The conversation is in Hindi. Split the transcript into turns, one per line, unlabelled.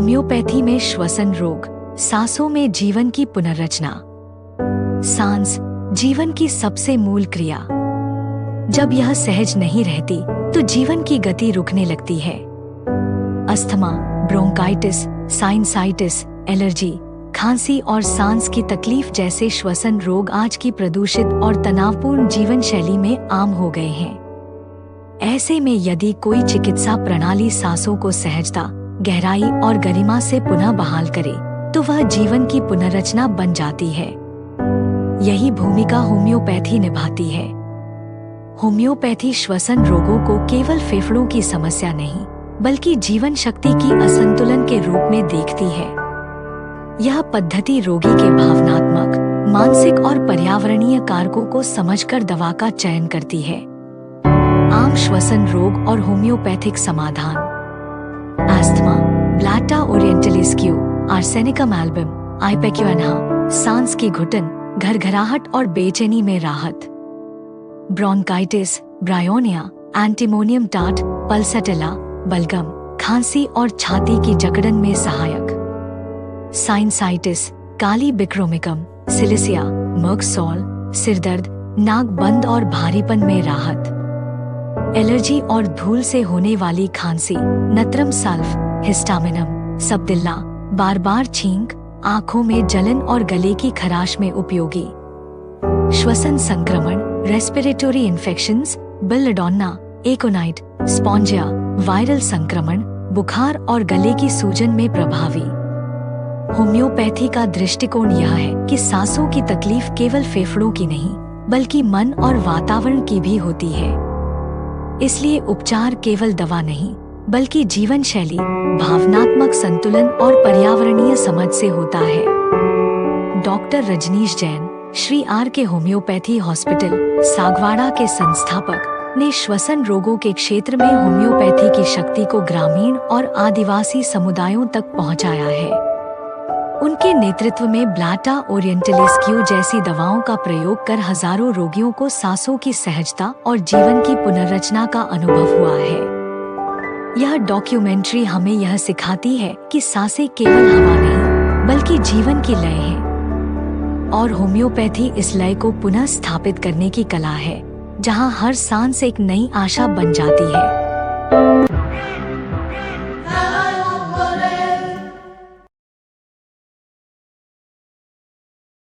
होम्योपैथी में श्वसन रोग, सांसों में जीवन की पुनर्रचना। सांस जीवन की सबसे मूल क्रिया। जब यह सहज नहीं रहती तो जीवन की गति रुकने लगती है। अस्थमा, ब्रोंकाइटिस, साइनसाइटिस, एलर्जी, खांसी और सांस की तकलीफ जैसे श्वसन रोग आज की प्रदूषित और तनावपूर्ण जीवन शैली में आम हो गए हैं। ऐसे में यदि कोई चिकित्सा प्रणाली सांसों को सहजता, गहराई और गरिमा से पुनः बहाल करे तो वह जीवन की पुनर्रचना बन जाती है। यही भूमिका होम्योपैथी निभाती है। होम्योपैथी श्वसन रोगों को केवल फेफड़ों की समस्या नहीं बल्कि जीवन शक्ति की असंतुलन के रूप में देखती है। यह पद्धति रोगी के भावनात्मक, मानसिक और पर्यावरणीय कारकों को समझकर दवा का चयन करती है। आम श्वसन रोग और होम्योपैथिक समाधान। Asthma, blatta orientalis Q, arsenicum album, ipecacuanha, सांस की घुटन, घरघराहट और बेचैनी में राहत। ब्रोंकाइटिस, ब्रायोनिया, एंटीमोनियम टाट, पल्सटेला, बलगम, खांसी और छाती की जकड़न में सहायक। साइनसाइटिस, काली बिक्रोमिकम, सिलिसिया, मर्कसॉल, सिरदर्द, नाक बंद और भारीपन में राहत। एलर्जी और धूल से होने वाली खांसी, नत्रम सल्फ, हिस्टामिनम, सबदिल्ला, बार बार छींक, आंखों में जलन और गले की खराश में उपयोगी। श्वसन संक्रमण, respiratory infections, belladonna, aconite, spongia, viral संक्रमण, बुखार और गले की सूजन में प्रभावी। होम्योपैथी का दृष्टिकोण यह है कि सांसों की तकलीफ केवल फेफड़ों की नहीं बल्कि मन और वातावरण की भी होती है। इसलिए उपचार केवल दवा नहीं बल्कि जीवन शैली, भावनात्मक संतुलन और पर्यावरणीय समझ से होता है। डॉक्टर रजनीश जैन, श्री आर के होम्योपैथी हॉस्पिटल, सागवाड़ा के संस्थापक, ने श्वसन रोगों के क्षेत्र में होम्योपैथी की शक्ति को ग्रामीण और आदिवासी समुदायों तक पहुंचाया है। उनके नेतृत्व में ब्लैटा ओरिएंटलिस क्यू जैसी दवाओं का प्रयोग कर हजारों रोगियों को सांसों की सहजता और जीवन की पुनर्रचना का अनुभव हुआ है। यह डॉक्यूमेंट्री हमें यह सिखाती है कि सांसें केवल हवा नहीं बल्कि जीवन की लय है और होम्योपैथी इस लय को पुनः स्थापित करने की कला है, जहां हर सांस एक नई आशा बन जाती है।